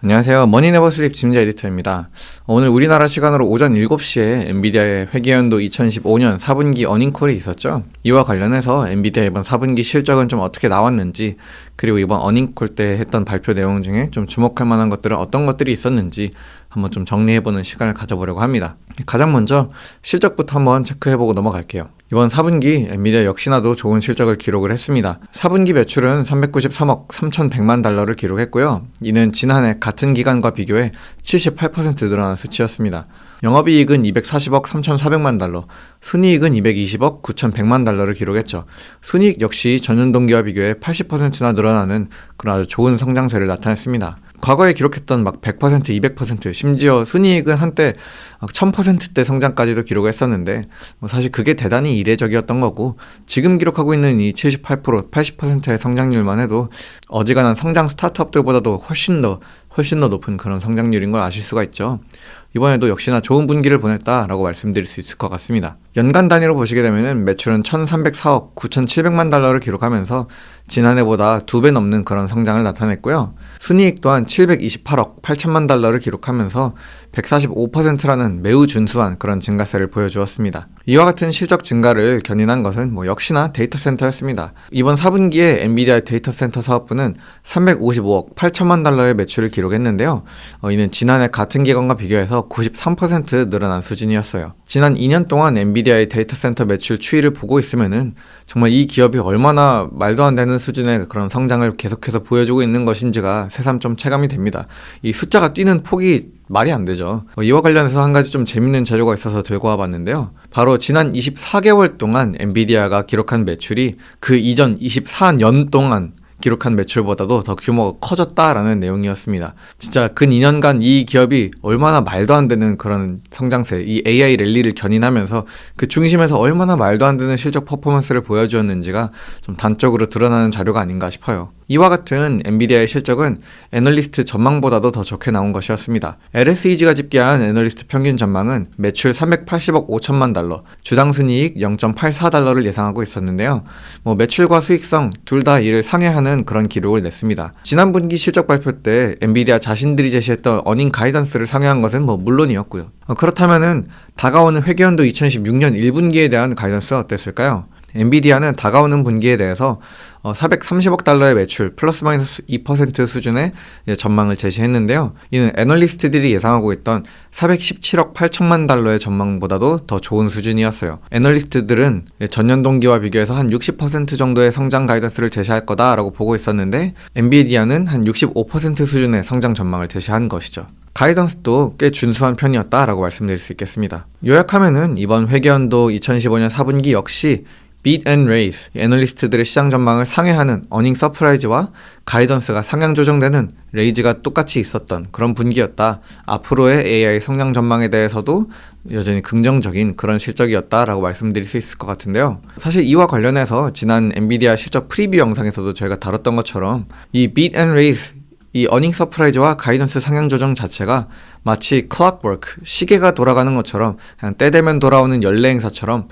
안녕하세요. 머니네버슬립 짐자 에디터입니다. 오늘 우리나라 시간으로 오전 7시에 엔비디아의 회계연도 2015년 4분기 어닝콜이 있었죠. 이와 관련해서 엔비디아 이번 4분기 실적은 좀 어떻게 나왔는지, 그리고 이번 어닝콜 때 했던 발표 내용 중에 좀 주목할 만한 것들은 어떤 것들이 있었는지 한번 좀 정리해보는 시간을 가져보려고 합니다. 가장 먼저 실적부터 한번 체크해보고 넘어갈게요. 이번 4분기 엔비디아 역시나도 좋은 실적을 기록을 했습니다. 4분기 매출은 393억 3,100만 달러를 기록했고요. 이는 지난해 같은 기간과 비교해 78% 늘어난 수치였습니다. 영업이익은 240억 3,400만 달러, 순이익은 220억 9,100만 달러를 기록했죠. 순이익 역시 전년 동기와 비교해 80%나 늘어나는 그런 아주 좋은 성장세를 나타냈습니다. 과거에 기록했던 막 100%, 200%, 심지어 순이익은 한때 1000%대 성장까지도 기록했었는데 사실 그게 대단히 이례적이었던 거고, 지금 기록하고 있는 이 78%, 80%의 성장률만 해도 어지간한 성장 스타트업들보다도 훨씬 더 높은 그런 성장률인 걸 아실 수가 있죠. 이번에도 역시나 좋은 분기를 보냈다라고 말씀드릴 수 있을 것 같습니다. 연간 단위로 보시게 되면 매출은 1,304억 9,700만 달러를 기록하면서 지난해보다 2배 넘는 그런 성장을 나타냈고요. 순이익 또한 728억 8천만 달러를 기록하면서 145%라는 매우 준수한 그런 증가세를 보여주었습니다. 이와 같은 실적 증가를 견인한 것은 역시나 데이터 센터였습니다. 이번 4분기에 엔비디아의 데이터 센터 사업부는 355억 8천만 달러의 매출을 기록했는데요. 이는 지난해 같은 기간과 비교해서 93% 늘어난 수준이었어요. 지난 2년 동안 엔비디아의 데이터 센터 매출 추이를 보고 있으면은 정말 이 기업이 얼마나 말도 안 되는 수준의 그런 성장을 계속해서 보여주고 있는 것인지가 새삼 좀 체감이 됩니다. 이 숫자가 뛰는 폭이 말이 안 되죠. 이와 관련해서 한 가지 좀 재밌는 자료가 있어서 들고 와봤는데요. 바로 지난 24개월 동안 엔비디아가 기록한 매출이 그 이전 24년 동안 기록한 매출보다도 더 규모가 커졌다라는 내용이었습니다. 진짜 근 2년간 이 기업이 얼마나 말도 안 되는 그런 성장세, 이 AI 랠리를 견인하면서 그 중심에서 얼마나 말도 안 되는 실적 퍼포먼스를 보여주었는지가 좀 단적으로 드러나는 자료가 아닌가 싶어요. 이와 같은 엔비디아의 실적은 애널리스트 전망보다도 더 좋게 나온 것이었습니다. LSEG가 집계한 애널리스트 평균 전망은 매출 380억 5천만 달러, 주당 순이익 0.84달러를 예상하고 있었는데요. 매출과 수익성 둘 다 이를 상회하는 그런 기록을 냈습니다. 지난 분기 실적 발표 때 엔비디아 자신들이 제시했던 어닝 가이던스를 상회한 것은 물론이었고요. 그렇다면은 다가오는 회계연도 2016년 1분기에 대한 가이던스가 어땠을까요? 엔비디아는 다가오는 분기에 대해서 430억 달러의 매출 플러스 마이너스 2% 수준의 전망을 제시했는데요. 이는 애널리스트들이 예상하고 있던 417억 8천만 달러의 전망보다도 더 좋은 수준이었어요. 애널리스트들은 전년 동기와 비교해서 한 60% 정도의 성장 가이던스를 제시할 거다라고 보고 있었는데, 엔비디아는 한 65% 수준의 성장 전망을 제시한 것이죠. 가이던스도 꽤 준수한 편이었다라고 말씀드릴 수 있겠습니다. 요약하면은 이번 회계연도 2015년 4분기 역시 beat and raise, 애널리스트들의 시장 전망을 상회하는 어닝 서프라이즈와 가이던스가 상향 조정되는 레이즈가 똑같이 있었던 그런 분기였다. 앞으로의 AI 성장 전망에 대해서도 여전히 긍정적인 그런 실적이었다라고 말씀드릴 수 있을 것 같은데요. 사실 이와 관련해서 지난 엔비디아 실적 프리뷰 영상에서도 저희가 다뤘던 것처럼 이 beat and raise, 이 어닝 서프라이즈와 가이던스 상향 조정 자체가 마치 클락워크, 시계가 돌아가는 것처럼 그냥 때 되면 돌아오는 연례 행사처럼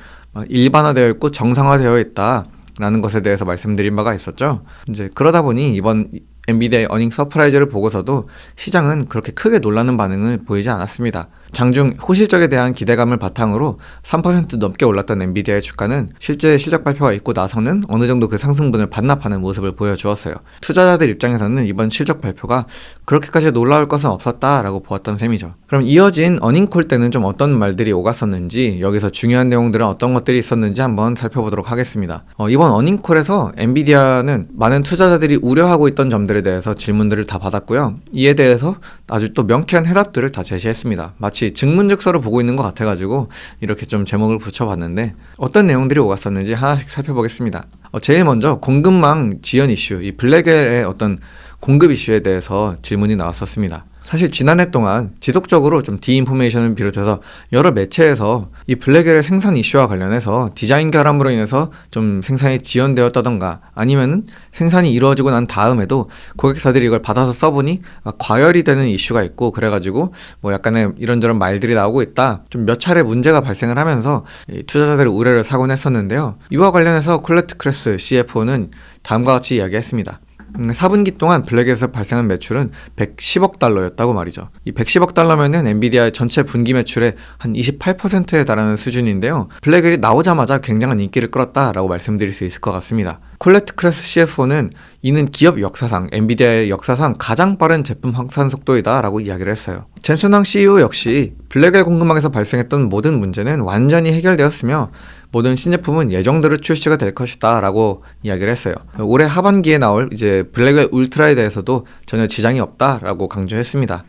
일반화되어 있고 정상화되어 있다라는 것에 대해서 말씀드린 바가 있었죠. 이제 그러다 보니 이번 엔비디아의 어닝 서프라이즈를 보고서도 시장은 그렇게 크게 놀라는 반응을 보이지 않았습니다. 장중 호실적에 대한 기대감을 바탕으로 3% 넘게 올랐던 엔비디아의 주가는 실제 실적 발표가 있고 나서는 어느 정도 그 상승분을 반납하는 모습을 보여주었어요. 투자자들 입장에서는 이번 실적 발표가 그렇게까지 놀라울 것은 없었다라고 보았던 셈이죠. 그럼 이어진 어닝콜 때는 좀 어떤 말들이 오갔었는지, 여기서 중요한 내용들은 어떤 것들이 있었는지 한번 살펴보도록 하겠습니다. 이번 어닝콜에서 엔비디아는 많은 투자자들이 우려하고 있던 점들에 대해서 질문들을 다 받았고요. 이에 대해서 아주 또 명쾌한 해답들을 다 제시했습니다. 마치 증문즉서를 보고 있는 것 같아가지고 이렇게 좀 제목을 붙여봤는데, 어떤 내용들이 오갔었는지 하나씩 살펴보겠습니다. 제일 먼저 공급망 지연 이슈, 이 블랙웰의 어떤 공급 이슈에 대해서 질문이 나왔었습니다. 사실 지난해 동안 지속적으로 좀 디인포메이션을 비롯해서 여러 매체에서 이 블랙웰의 생산 이슈와 관련해서 디자인 결함으로 인해서 좀 생산이 지연되었다던가, 아니면은 생산이 이루어지고 난 다음에도 고객사들이 이걸 받아서 써보니 과열이 되는 이슈가 있고, 그래가지고 약간의 이런저런 말들이 나오고 있다, 좀 몇 차례 문제가 발생을 하면서 투자자들의 우려를 사곤 했었는데요. 이와 관련해서 콜레트 크레스 CFO는 다음과 같이 이야기했습니다. 4분기 동안 블랙에서 발생한 매출은 110억 달러였다고 말이죠. 이 110억 달러면은 엔비디아의 전체 분기 매출의 한 28%에 달하는 수준인데요. 블랙이 나오자마자 굉장한 인기를 끌었다라고 말씀드릴 수 있을 것 같습니다. 콜레트 크레스 CFO는 이는 기업 역사상, 엔비디아의 역사상 가장 빠른 제품 확산 속도이다 라고 이야기를 했어요. 젠슨 황 CEO 역시 블랙웰 공급망에서 발생했던 모든 문제는 완전히 해결되었으며 모든 신제품은 예정대로 출시가 될 것이다 라고 이야기를 했어요. 올해 하반기에 나올 이제 블랙웰 울트라에 대해서도 전혀 지장이 없다 라고 강조했습니다.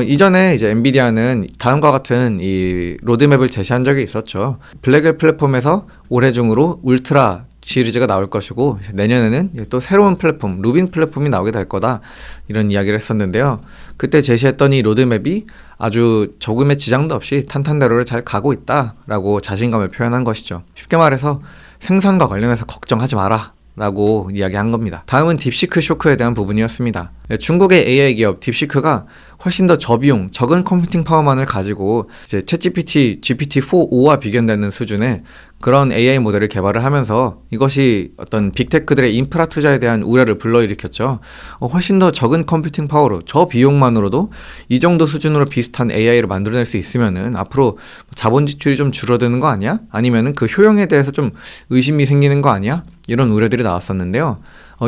이전에 이제 엔비디아는 다음과 같은 이 로드맵을 제시한 적이 있었죠. 블랙웰 플랫폼에서 올해 중으로 울트라 시리즈가 나올 것이고 내년에는 또 새로운 플랫폼, 루빈 플랫폼이 나오게 될 거다 이런 이야기를 했었는데요. 그때 제시했던 이 로드맵이 아주 조금의 지장도 없이 탄탄대로를 잘 가고 있다라고 자신감을 표현한 것이죠. 쉽게 말해서 생산과 관련해서 걱정하지 마라 라고 이야기한 겁니다. 다음은 딥시크 쇼크에 대한 부분이었습니다. 중국의 AI 기업 딥시크가 훨씬 더 저비용, 적은 컴퓨팅 파워만을 가지고 이제 챗GPT, GPT-4-5와 비견되는 수준의 그런 AI 모델을 개발을 하면서 이것이 어떤 빅테크들의 인프라 투자에 대한 우려를 불러일으켰죠. 훨씬 더 적은 컴퓨팅 파워로 저비용만으로도 이 정도 수준으로 비슷한 AI를 만들어낼 수 있으면은 앞으로 자본 지출이 좀 줄어드는 거 아니야? 아니면은 그 효용에 대해서 좀 의심이 생기는 거 아니야? 이런 우려들이 나왔었는데요.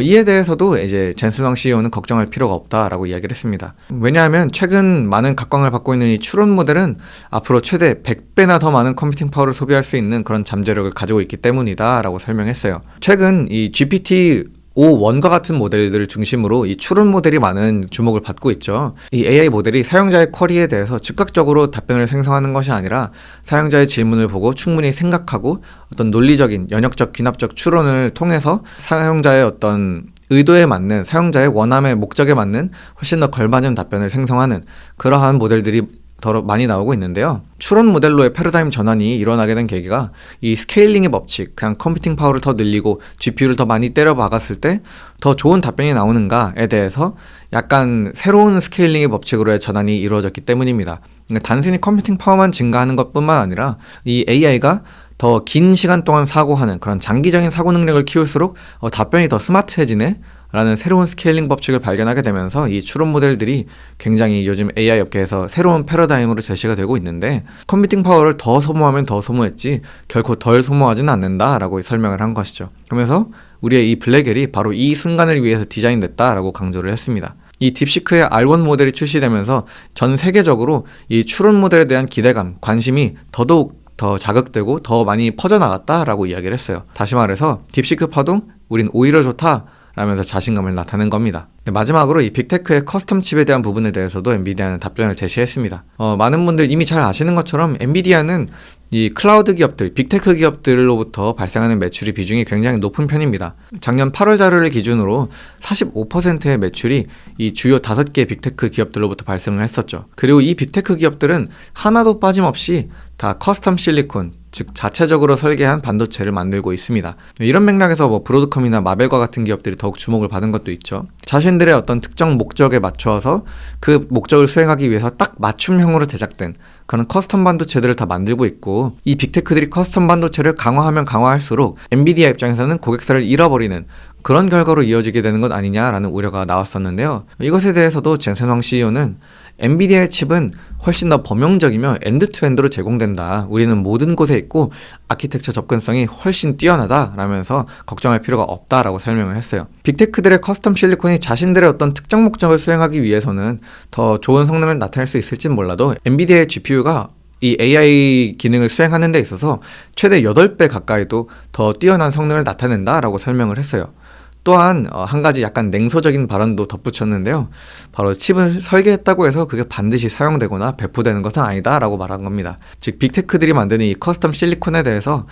이에 대해서도 이제 젠슨 황 CEO는 걱정할 필요가 없다라고 이야기를 했습니다. 왜냐하면 최근 많은 각광을 받고 있는 이 추론 모델은 앞으로 최대 100배나 더 많은 컴퓨팅 파워를 소비할 수 있는 그런 잠재력을 가지고 있기 때문이다 라고 설명했어요. 최근 이 GPT-5.1과 같은 모델들을 중심으로 이 추론 모델이 많은 주목을 받고 있죠. 이 AI 모델이 사용자의 쿼리에 대해서 즉각적으로 답변을 생성하는 것이 아니라 사용자의 질문을 보고 충분히 생각하고 어떤 논리적인, 연역적, 귀납적 추론을 통해서 사용자의 어떤 의도에 맞는, 사용자의 원함의 목적에 맞는 훨씬 더 걸맞은 답변을 생성하는 그러한 모델들이 더 많이 나오고 있는데요. 추론 모델로의 패러다임 전환이 일어나게 된 계기가 이 스케일링의 법칙, 그냥 컴퓨팅 파워를 더 늘리고 GPU를 더 많이 때려 박았을 때 더 좋은 답변이 나오는가에 대해서 약간 새로운 스케일링의 법칙으로의 전환이 이루어졌기 때문입니다. 단순히 컴퓨팅 파워만 증가하는 것뿐만 아니라 이 AI가 더 긴 시간 동안 사고하는 그런 장기적인 사고 능력을 키울수록 답변이 더 스마트해지네? 라는 새로운 스케일링 법칙을 발견하게 되면서 이 추론 모델들이 굉장히 요즘 AI 업계에서 새로운 패러다임으로 제시가 되고 있는데 컴퓨팅 파워를 더 소모하면 더 소모했지 결코 덜 소모하지는 않는다라고 설명을 한 것이죠. 그러면서 우리의 이 블랙웰이 바로 이 순간을 위해서 디자인됐다라고 강조를 했습니다. 이 딥시크의 R1 모델이 출시되면서 전 세계적으로 이 추론 모델에 대한 기대감, 관심이 더더욱 더 자극되고 더 많이 퍼져나갔다라고 이야기를 했어요. 다시 말해서 딥시크 파동, 우린 오히려 좋다 라면서 자신감을 나타낸 겁니다. 마지막으로 이 빅테크의 커스텀 칩에 대한 부분에 대해서도 엔비디아는 답변을 제시했습니다. 많은 분들 이미 잘 아시는 것처럼 엔비디아는 이 클라우드 기업들, 빅테크 기업들로부터 발생하는 매출이 비중이 굉장히 높은 편입니다. 작년 8월 자료를 기준으로 45%의 매출이 이 주요 5개 빅테크 기업들로부터 발생을 했었죠. 그리고 이 빅테크 기업들은 하나도 빠짐없이 다 커스텀 실리콘, 즉 자체적으로 설계한 반도체를 만들고 있습니다. 이런 맥락에서 브로드컴이나 마벨과 같은 기업들이 더욱 주목을 받은 것도 있죠. 자신들의 어떤 특정 목적에 맞춰서 그 목적을 수행하기 위해서 딱 맞춤형으로 제작된 그런 커스텀 반도체들을 다 만들고 있고 이 빅테크들이 커스텀 반도체를 강화하면 강화할수록 엔비디아 입장에서는 고객사를 잃어버리는 그런 결과로 이어지게 되는 것 아니냐라는 우려가 나왔었는데요. 이것에 대해서도 젠슨 황 CEO는 엔비디아의 칩은 훨씬 더 범용적이며 엔드투엔드로 제공된다. 우리는 모든 곳에 있고 아키텍처 접근성이 훨씬 뛰어나다 라면서 걱정할 필요가 없다라고 설명을 했어요. 빅테크들의 커스텀 실리콘이 자신들의 어떤 특정 목적을 수행하기 위해서는 더 좋은 성능을 나타낼 수 있을진 몰라도 엔비디아의 GPU가 이 AI 기능을 수행하는 데 있어서 최대 8배 가까이도 더 뛰어난 성능을 나타낸다라고 설명을 했어요. 또한 한 가지 약간 냉소적인 발언도 덧붙였는데요. 바로 칩을 설계했다고 해서 그게 반드시 사용되거나 배포되는 것은 아니다 라고 말한 겁니다. 즉 빅테크들이 만드는 이 커스텀 실리콘에 대해서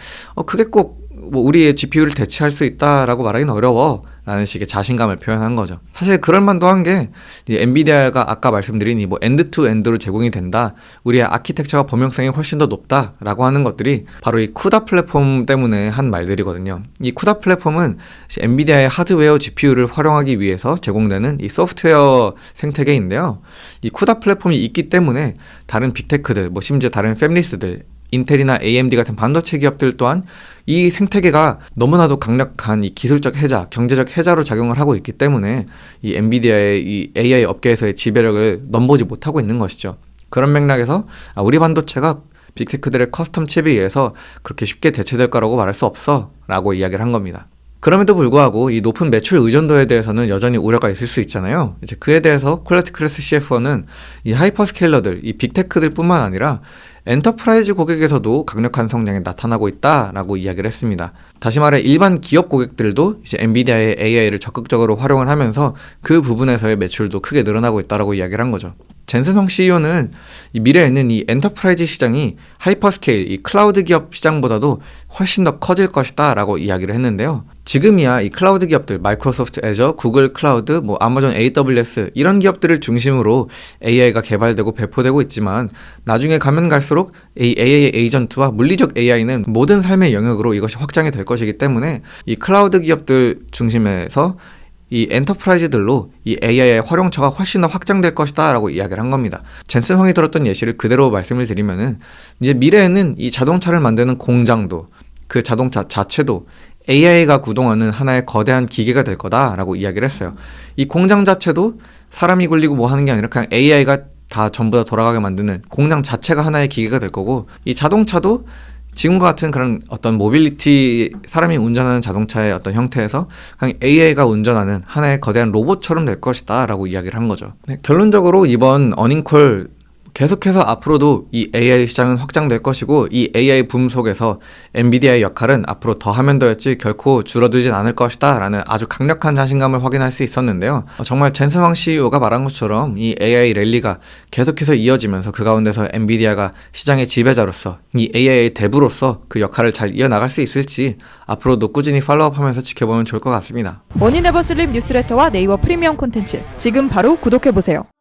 그게 꼭 우리의 GPU를 대체할 수 있다라고 말하기는 어려워 라는 식의 자신감을 표현한 거죠. 사실 그럴만도 한 게 엔비디아가 아까 말씀드린 이 엔드-투-엔드로 제공이 된다, 우리의 아키텍처가 범용성이 훨씬 더 높다 라고 하는 것들이 바로 이 쿠다 플랫폼 때문에 한 말들이거든요. 이 쿠다 플랫폼은 엔비디아의 하드웨어 GPU를 활용하기 위해서 제공되는 이 소프트웨어 생태계인데요. 이 쿠다 플랫폼이 있기 때문에 다른 빅테크들, 심지어 다른 패밀리스들, 인텔이나 AMD 같은 반도체 기업들 또한 이 생태계가 너무나도 강력한 이 기술적 해자, 경제적 해자로 작용을 하고 있기 때문에 이 엔비디아의 이 AI 업계에서의 지배력을 넘보지 못하고 있는 것이죠. 그런 맥락에서 우리 반도체가 빅테크들의 커스텀 칩에 의해서 그렇게 쉽게 대체될 거라고 말할 수 없어 라고 이야기를 한 겁니다. 그럼에도 불구하고 이 높은 매출 의존도에 대해서는 여전히 우려가 있을 수 있잖아요. 이제 그에 대해서 콜레트크레스 CFO는 이 하이퍼스케일러들, 이 빅테크들 뿐만 아니라 엔터프라이즈 고객에서도 강력한 성장이 나타나고 있다라고 이야기를 했습니다. 다시 말해 일반 기업 고객들도 이제 엔비디아의 AI를 적극적으로 활용을 하면서 그 부분에서의 매출도 크게 늘어나고 있다라고 이야기를 한 거죠. 젠슨 황 CEO는 이 미래에는 이 엔터프라이즈 시장이 하이퍼스케일, 이 클라우드 기업 시장보다도 훨씬 더 커질 것이다 라고 이야기를 했는데요. 지금이야 이 클라우드 기업들, 마이크로소프트 애저, 구글 클라우드, 아마존 AWS 이런 기업들을 중심으로 AI가 개발되고 배포되고 있지만 나중에 가면 갈수록 이 AI 에이전트와 물리적 AI는 모든 삶의 영역으로 이것이 확장이 될 것이기 때문에 이 클라우드 기업들 중심에서 이 엔터프라이즈들로 이 AI의 활용처가 훨씬 더 확장될 것이다 라고 이야기를 한 겁니다. 젠슨 황이 들었던 예시를 그대로 말씀을 드리면은 이제 미래에는 이 자동차를 만드는 공장도 그 자동차 자체도 AI가 구동하는 하나의 거대한 기계가 될 거다라고 이야기를 했어요. 이 공장 자체도 사람이 굴리고 뭐 하는 게 아니라 그냥 AI가 다 전부 다 돌아가게 만드는 공장 자체가 하나의 기계가 될 거고 이 자동차도 지금과 같은 그런 어떤 모빌리티 사람이 운전하는 자동차의 어떤 형태에서 그냥 AI가 운전하는 하나의 거대한 로봇처럼 될 것이다 라고 이야기를 한 거죠. 네, 결론적으로 이번 어닝콜 계속해서 앞으로도 이 AI 시장은 확장될 것이고 이 AI 붐 속에서 엔비디아의 역할은 앞으로 더하면 더했지 결코 줄어들진 않을 것이다 라는 아주 강력한 자신감을 확인할 수 있었는데요. 정말 젠슨 황 CEO가 말한 것처럼 이 AI 랠리가 계속해서 이어지면서 그 가운데서 엔비디아가 시장의 지배자로서 이 AI의 대부로서 그 역할을 잘 이어나갈 수 있을지 앞으로도 꾸준히 팔로우업하면서 지켜보면 좋을 것 같습니다. 머니네버슬립 뉴스레터와 네이버 프리미엄 콘텐츠 지금 바로 구독해보세요.